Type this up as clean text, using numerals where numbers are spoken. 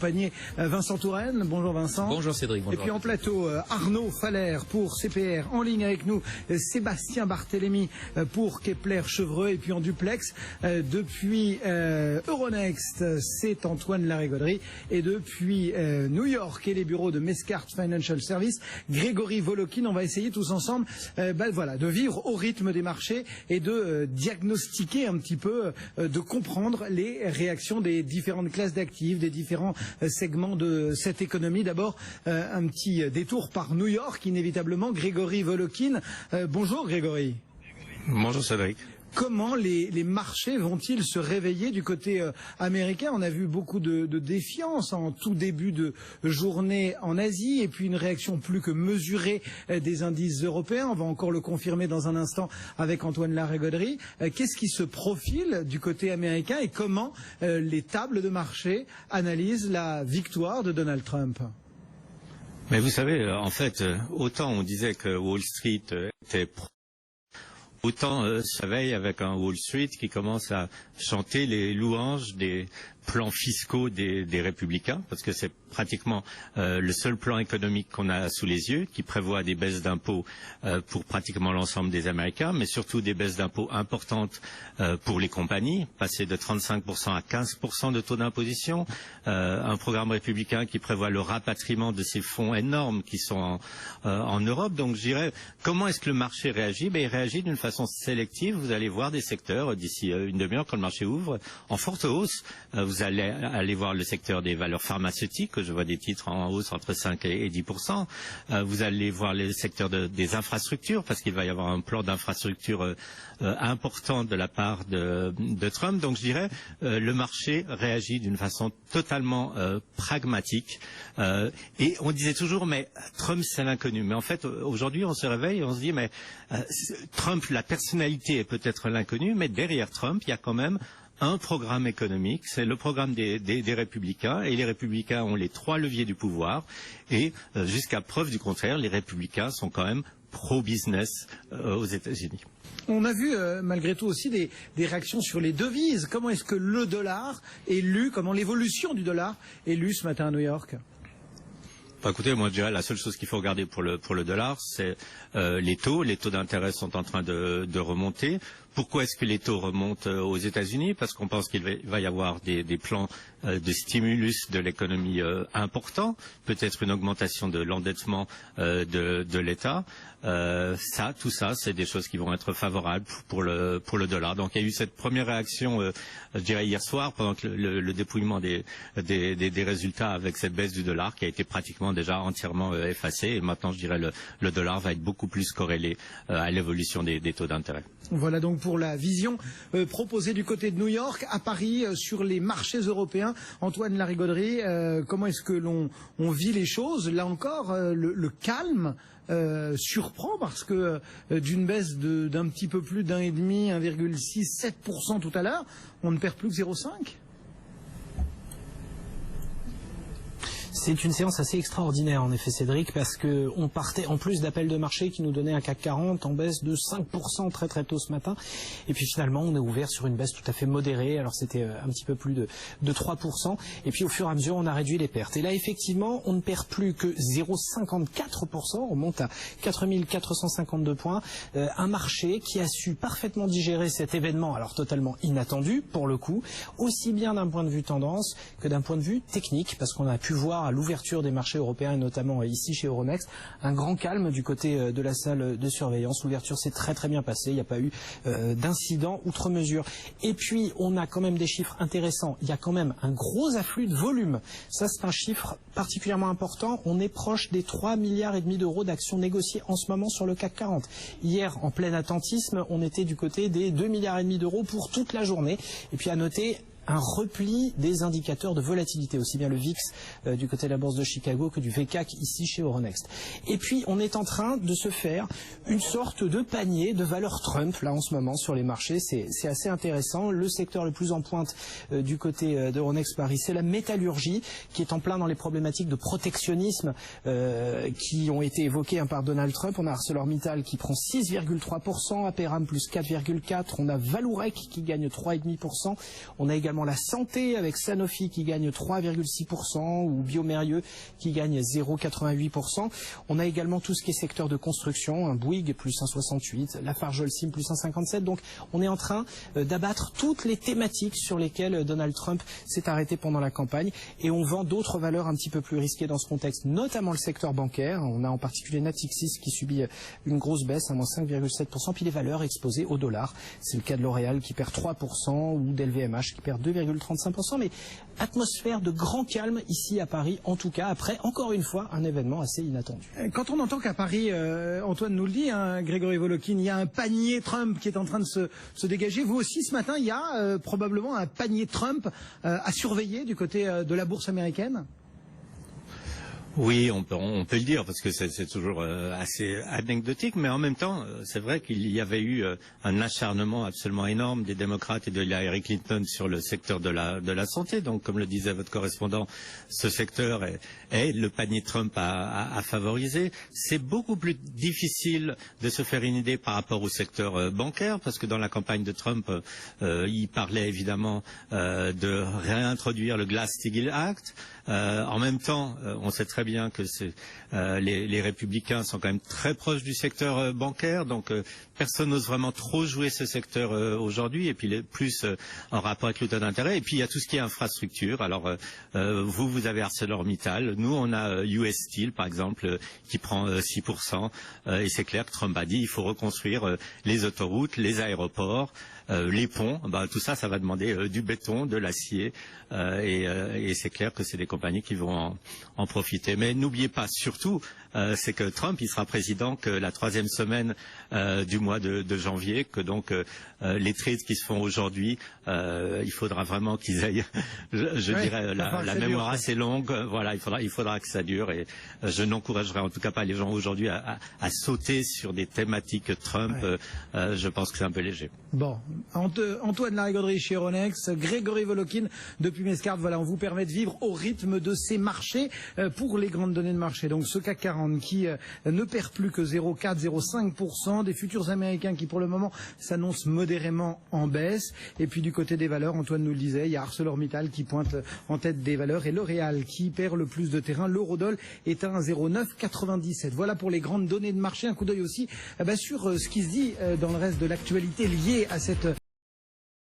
accompagner Vincent Touraine. Bonjour Vincent. Bonjour Cédric. Bonjour. Et puis en plateau, Arnaud Faller pour CPR. En ligne avec nous, Sébastien Barthélémy pour Kepler-Chevreux. Et puis en duplex, depuis Euronext, c'est Antoine Larigauderie. Et depuis New York et les bureaux de Mescart Financial Service, Grégory Volokin. On va essayer tous ensemble de vivre au rythme des marchés et de diagnostiquer un petit peu, de comprendre les réactions des différentes classes d'actifs, des différents segments de cette économie. D'abord, un petit détour par New York, inévitablement. Grégory Volokin. Bonjour Grégory. Bonjour Cédric. Comment les marchés vont-ils se réveiller du côté américain? On a vu beaucoup de défiance en tout début de journée en Asie et puis une réaction plus que mesurée des indices européens. On va encore le confirmer dans un instant avec Antoine Larigauderie. Qu'est-ce qui se profile du côté américain et comment les tables de marché analysent la victoire de Donald Trump? Mais vous savez, en fait, autant on disait que Wall Street était autant se réveille avec un Wall Street qui commence à chanter les louanges des plans fiscaux des républicains, parce que c'est pratiquement le seul plan économique qu'on a sous les yeux, qui prévoit des baisses d'impôts pour pratiquement l'ensemble des Américains, mais surtout des baisses d'impôts importantes pour les compagnies, passer de 35% à 15% de taux d'imposition, un programme républicain qui prévoit le rapatriement de ces fonds énormes qui sont en Europe. Donc je dirais, comment est-ce que le marché réagit? Il réagit d'une façon sélective. Vous allez voir des secteurs d'ici une demi-heure quand le marché ouvre en forte hausse. Vous allez aller voir le secteur des valeurs pharmaceutiques, je vois des titres en hausse entre 5 et 10%. Vous allez voir le secteur des infrastructures, parce qu'il va y avoir un plan d'infrastructure important de la part de Trump. Donc je dirais, le marché réagit d'une façon totalement pragmatique. Et on disait toujours, mais Trump c'est l'inconnu. Mais en fait, aujourd'hui on se réveille et on se dit, mais Trump, la personnalité est peut-être l'inconnu, mais derrière Trump, il y a quand même un programme économique, c'est le programme des républicains, et les républicains ont les 3 leviers du pouvoir, et jusqu'à preuve du contraire, les républicains sont quand même pro-business aux États-Unis. On a vu malgré tout aussi des réactions sur les devises. Comment est-ce que le dollar est lu, comment l'évolution du dollar est lue ce matin à New York? Écoutez, moi je dirais la seule chose qu'il faut regarder pour le dollar, c'est les taux. Les taux d'intérêt sont en train de remonter. Pourquoi est-ce que les taux remontent aux États-Unis? Parce qu'on pense qu'il va y avoir des plans de stimulus de l'économie importants, peut-être une augmentation de l'endettement de l'État. Tout ça, c'est des choses qui vont être favorables pour le dollar. Donc il y a eu cette première réaction, je dirais hier soir, pendant que le dépouillement des résultats avec cette baisse du dollar qui a été pratiquement déjà entièrement effacée. Et maintenant, je dirais le dollar va être beaucoup plus corrélé à l'évolution des taux d'intérêt. Voilà donc pour la vision proposée du côté de New York. À Paris, sur les marchés européens, Antoine Larigauderie, comment est-ce que l'on vit les choses? Là encore, le calme surprend parce que d'une baisse d'un petit peu plus d'1,5, 1,6, 7% tout à l'heure, on ne perd plus que 0,5. C'est une séance assez extraordinaire en effet Cédric, parce que on partait en plus d'appels de marché qui nous donnaient un CAC 40 en baisse de 5% très très tôt ce matin, et puis finalement on est ouvert sur une baisse tout à fait modérée. Alors c'était un petit peu plus de 3%, et puis au fur et à mesure on a réduit les pertes, et là effectivement on ne perd plus que 0,54%, on monte à 4452 points, un marché qui a su parfaitement digérer cet événement, alors totalement inattendu pour le coup, aussi bien d'un point de vue tendance que d'un point de vue technique, parce qu'on a pu voir à l'ouverture des marchés européens, et notamment ici chez Euronext, un grand calme du côté de la salle de surveillance. L'ouverture s'est très très bien passée, il n'y a pas eu d'incident outre mesure. Et puis on a quand même des chiffres intéressants, il y a quand même un gros afflux de volume. Ça c'est un chiffre particulièrement important, on est proche des 3,5 milliards d'euros d'actions négociées en ce moment sur le CAC 40. Hier, en plein attentisme, on était du côté des 2,5 milliards d'euros pour toute la journée. Et puis à noter un repli des indicateurs de volatilité, aussi bien le VIX du côté de la bourse de Chicago que du VCAC ici chez Euronext. Et puis on est en train de se faire une sorte de panier de valeurs Trump là en ce moment sur les marchés. C'est assez intéressant. Le secteur le plus en pointe du côté d'Euronext Paris, c'est la métallurgie qui est en plein dans les problématiques de protectionnisme qui ont été évoquées par Donald Trump. On a ArcelorMittal qui prend 6,3%, Aperam plus 4,4%, on a Vallourec qui gagne 3,5%, on a également également la santé avec Sanofi qui gagne 3,6% ou Biomérieux qui gagne 0,88%. On a également tout ce qui est secteur de construction, un Bouygues plus 1,68, Lafarge-Holcim plus 1,57. Donc on est en train d'abattre toutes les thématiques sur lesquelles Donald Trump s'est arrêté pendant la campagne et on vend d'autres valeurs un petit peu plus risquées dans ce contexte, notamment le secteur bancaire. On a en particulier Natixis qui subit une grosse baisse, à moins 5,7%, puis les valeurs exposées au dollar. C'est le cas de L'Oréal qui perd 3% ou d'LVMH qui perd 2,35%, mais atmosphère de grand calme ici à Paris, en tout cas après, encore une fois, un événement assez inattendu. Quand on entend qu'à Paris, Antoine nous le dit, hein, Grégory Volokhin, il y a un panier Trump qui est en train de se dégager. Vous aussi, ce matin, il y a probablement un panier Trump à surveiller du côté de la bourse américaine? Oui, on peut le dire parce que c'est toujours assez anecdotique, mais en même temps, c'est vrai qu'il y avait eu un acharnement absolument énorme des démocrates et de Hillary Clinton sur le secteur de la santé. Donc, comme le disait votre correspondant, ce secteur est le panier Trump à favoriser. C'est beaucoup plus difficile de se faire une idée par rapport au secteur bancaire, parce que dans la campagne de Trump, il parlait évidemment de réintroduire le Glass-Steagall Act. En même temps, on sait très bien que les républicains sont quand même très proches du secteur bancaire, donc personne n'ose vraiment trop jouer ce secteur aujourd'hui, et puis plus en rapport avec le taux d'intérêt. Et puis il y a tout ce qui est infrastructure. Alors vous avez ArcelorMittal, nous on a US Steel par exemple qui prend 6%, et c'est clair que Trump a dit il faut reconstruire les autoroutes, les aéroports, les ponts, tout ça, ça va demander du béton, de l'acier, et c'est clair que c'est des compagnies qui vont en profiter. Mais n'oubliez pas, surtout, c'est que Trump, il sera président que la 3e semaine du mois de janvier, que donc les trades qui se font aujourd'hui, il faudra vraiment qu'ils aillent, je dirais, la mémoire assez longue. Voilà, il faudra que ça dure, et je n'encouragerai en tout cas pas les gens aujourd'hui à sauter sur des thématiques Trump. Ouais. Je pense que c'est un peu léger. Bon, Antoine Larigauderie chez Euronext, Grégory Volokhin depuis Mescart. Voilà, on vous permet de vivre au rythme de ces marchés pour les grandes données de marché. Donc ce CAC 40 qui ne perd plus que 0,4, 0,5%, des futurs américains qui pour le moment s'annoncent modérément en baisse. Et puis du côté des valeurs, Antoine nous le disait, il y a ArcelorMittal qui pointe en tête des valeurs et L'Oréal qui perd le plus de terrain. L'eurodoll est à 1,0997. Voilà pour les grandes données de marché. Un coup d'œil aussi sur ce qui se dit dans le reste de l'actualité liée à cette